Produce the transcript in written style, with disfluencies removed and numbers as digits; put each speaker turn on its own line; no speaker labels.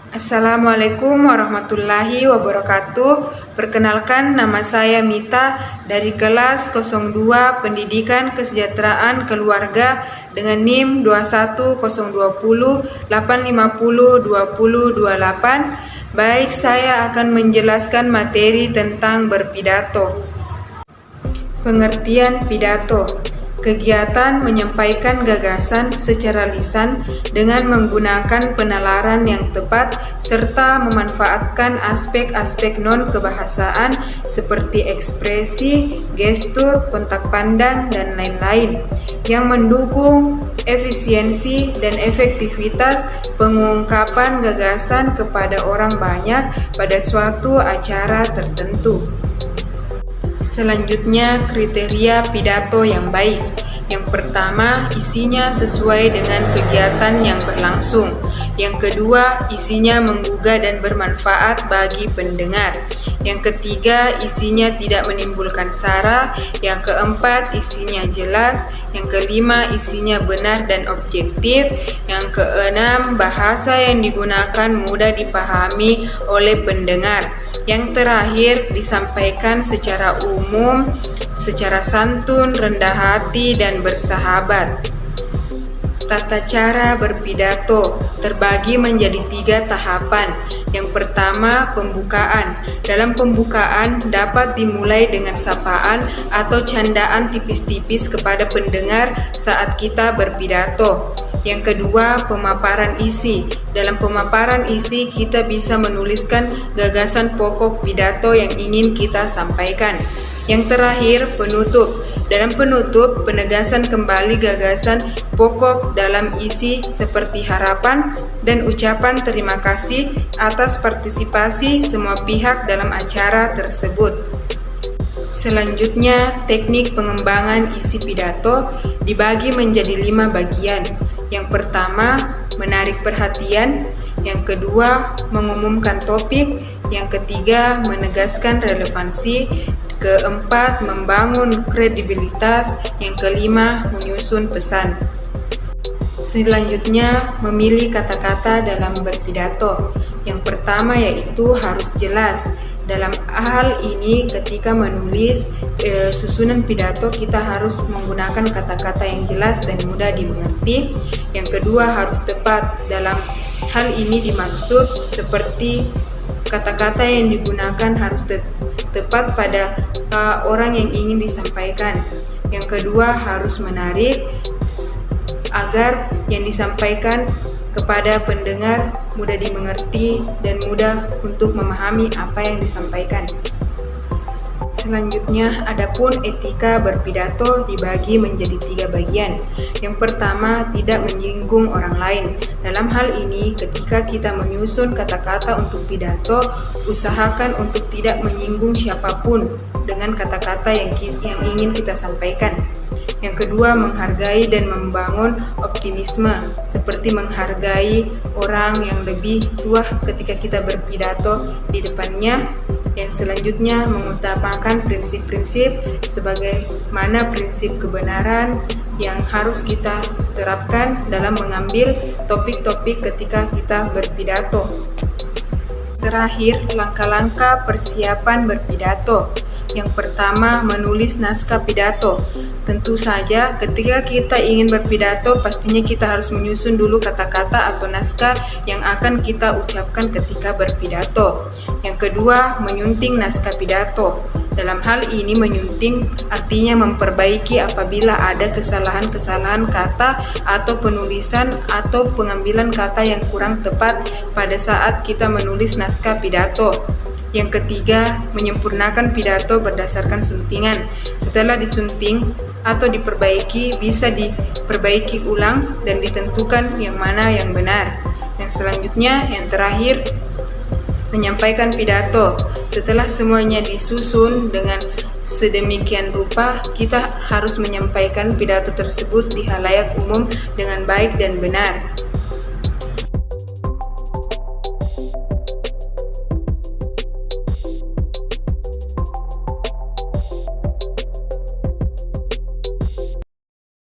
Assalamualaikum warahmatullahi wabarakatuh. Perkenalkan, nama saya Mita dari kelas 02 Pendidikan Kesejahteraan Keluarga dengan NIM 21020 850 2028. Baik, saya akan menjelaskan materi tentang berpidato. Pengertian pidato: kegiatan menyampaikan gagasan secara lisan dengan menggunakan penalaran yang tepat serta memanfaatkan aspek-aspek non-kebahasaan seperti ekspresi, gestur, kontak pandang, dan lain-lain yang mendukung efisiensi dan efektivitas pengungkapan gagasan kepada orang banyak pada suatu acara tertentu. Selanjutnya, kriteria pidato yang baik. Yang pertama, isinya sesuai dengan kegiatan yang berlangsung. Yang kedua, isinya menggugah dan bermanfaat bagi pendengar. Yang ketiga, isinya tidak menimbulkan sara. Yang keempat, isinya jelas. Yang kelima, isinya benar dan objektif. Yang keenam, bahasa yang digunakan mudah dipahami oleh pendengar. Yang terakhir, disampaikan secara umum, secara santun, rendah hati, dan bersahabat. Tata cara berpidato terbagi menjadi 3 tahapan. Yang pertama, pembukaan. Dalam pembukaan dapat dimulai dengan sapaan atau candaan tipis-tipis kepada pendengar saat kita berpidato. Yang kedua, pemaparan isi. Dalam pemaparan isi kita bisa menuliskan gagasan pokok pidato yang ingin kita sampaikan. Yang terakhir, penutup. Dalam penutup, penegasan kembali gagasan pokok dalam isi seperti harapan dan ucapan terima kasih atas partisipasi semua pihak dalam acara tersebut. Selanjutnya, teknik pengembangan isi pidato dibagi menjadi 5 bagian. Yang pertama, menarik perhatian. Yang kedua, mengumumkan topik. Yang ketiga, menegaskan relevansi. Keempat, membangun kredibilitas. Yang kelima, menyusun pesan. Selanjutnya, memilih kata-kata dalam berpidato. Yang pertama yaitu harus jelas. Dalam hal ini, ketika menulis susunan pidato, kita harus menggunakan kata-kata yang jelas dan mudah dimengerti. Yang kedua, harus tepat. Dalam hal ini dimaksud seperti kata-kata yang digunakan harus tepat pada orang yang ingin disampaikan. Yang kedua, harus menarik agar yang disampaikan kepada pendengar mudah dimengerti dan mudah untuk memahami apa yang disampaikan. Selanjutnya, adapun etika berpidato dibagi menjadi 3 bagian. Yang pertama, tidak menyinggung orang lain. Dalam hal ini, ketika kita menyusun kata-kata untuk pidato, usahakan untuk tidak menyinggung siapapun dengan kata-kata yang ingin kita sampaikan. Yang kedua, menghargai dan membangun optimisme, seperti menghargai orang yang lebih tua ketika kita berpidato di depannya. Yang selanjutnya, mengutamakan prinsip-prinsip sebagaimana prinsip kebenaran yang harus kita terapkan dalam mengambil topik-topik ketika kita berpidato. Terakhir, langkah-langkah persiapan berpidato. Yang pertama, menulis naskah pidato. Tentu saja ketika kita ingin berpidato, pastinya kita harus menyusun dulu kata-kata atau naskah yang akan kita ucapkan ketika berpidato. Yang kedua, menyunting naskah pidato. Dalam hal ini, menyunting artinya memperbaiki apabila ada kesalahan-kesalahan kata atau penulisan atau pengambilan kata yang kurang tepat pada saat kita menulis naskah pidato. Yang ketiga, menyempurnakan pidato berdasarkan suntingan. Setelah disunting atau diperbaiki, bisa diperbaiki ulang dan ditentukan yang mana yang benar. Yang selanjutnya, yang terakhir, menyampaikan pidato. Setelah semuanya disusun dengan sedemikian rupa, kita harus menyampaikan pidato tersebut di halayak umum dengan baik dan benar.